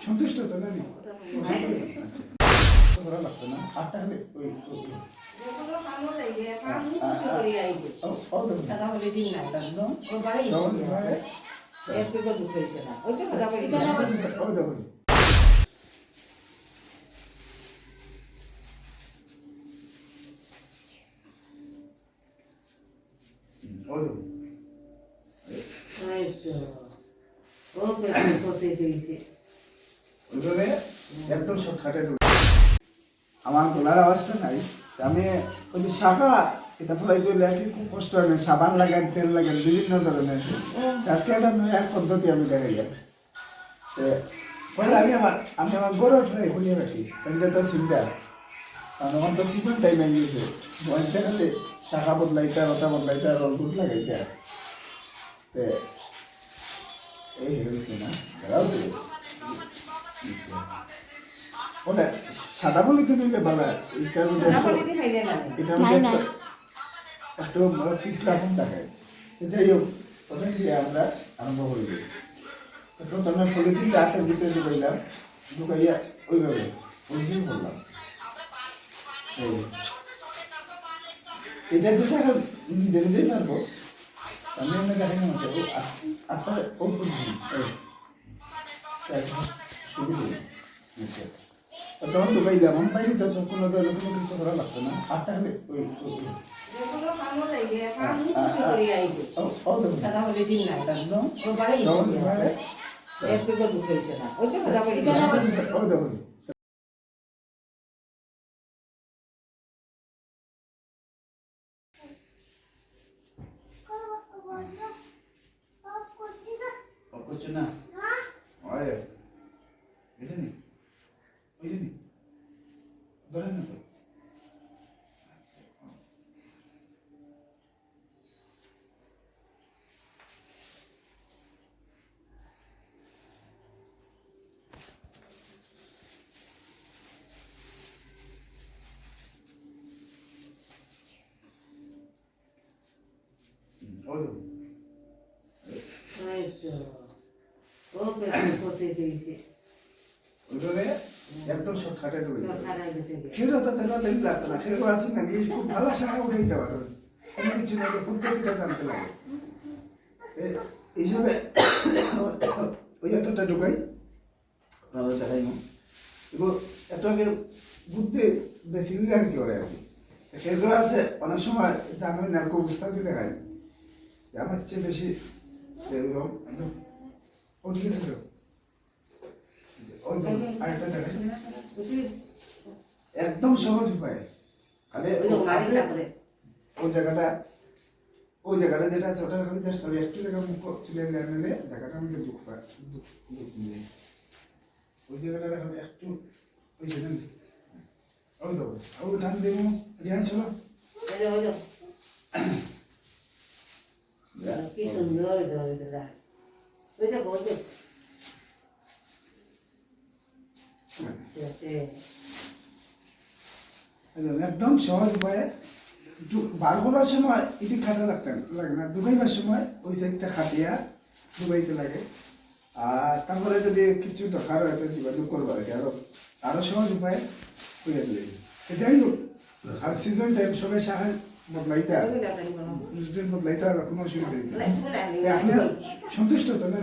সন্তুষ্ট তো না করা লাগতো না আটটা হলে ওই ওইভাবে একদম শর্টকাটে আমার গলার আওয়াজটা নাই আমি ওই যে শাখা এটা ফলাই দিলে আর কি খুব কষ্ট হয় না সাবান লাগান তেল লাগান বিভিন্ন ধরনের আজকে একটা নয়া পদ্ধতি আমি দেখাই যাই পরে আমি আমার গরু ট্রাই করিয়ে রাখি আমি তো চিন্তা কারণ আমার তো সিজন টাইম হয়ে গেছে দেখাতে শাখা বদলাইতে ওটা বদলাইতে আর রলগুট লাগাইতে এই হয়েছে না দাঁড়াও তো ওটা সাদা বলে তো নিলে ভালো এটার মধ্যে একটু ফিসলা কম দেখায় যাই হোক প্রথমে দিয়ে আমরা আরম্ভ করে দিই প্রথমে পলিথিন হাতের ভিতরে ঢুকাইলাম ঢুকাইয়া ওইভাবে পলিথিন করলাম এটা তো এখন নিজে নিজেই পারবো আমি আমরা দেখাই না আপনার ওই পলিথিন শুরু করি তখন ঢুকাইলাম আমি বাইরে তো কোনো ধরনের কোনো কিছু করা লাগতো না আটটা হলে ওই করছো না বুঝলি বুঝলি ধরেন না তো ওইভাবে একদম শর্টকাটে খেলো তো তেলা তেল লাগতো না খেলো আসি না গিয়ে খুব ভালো শাখা উঠাইতে পারো কোনো কিছু না পদ্ধতিটা জানতে লাগে এইসবে ওই এতটা ঢুকাই আপনারা দেখাই না এগুলো এটাকে বুঝতে বেশি আর কি হয় আর কি খেলো আছে অনেক সময় জানোই না অবস্থাতে দেখায় আমার চেয়ে বেশি এরকম একদম উঠে গেছে একদম সহজ উপায় খালি ওই জায়গাটা যেটা আছে ওটার খালি জাস্ট একটু জায়গা মুখ তুলে নিলে জায়গাটা আমাকে দুঃখ পায় ওই জায়গাটা খালি একটু ওই জায়গা ওই দেবো ওই টান দেবো রিহান চলো কি সুন্দর ওই দেখো একদম সহজ উপায়ে বার করার সময় এদিক খাটা লাগে না ডুবাইবার সময় ওই সাইডটা খাটিয়া ডুবাইতে লাগে আর তারপরে যদি কিছু দরকার হয় যোগাযোগ করবো আর কি আরো সহজ উপায়ে হয়ে দিলে যাই হোক আর সিজন টাইম সবাই সাহায্য বদলাইতে বদলাইতে আর কোনো অসুবিধা নেই আপনি সন্তুষ্ট তো না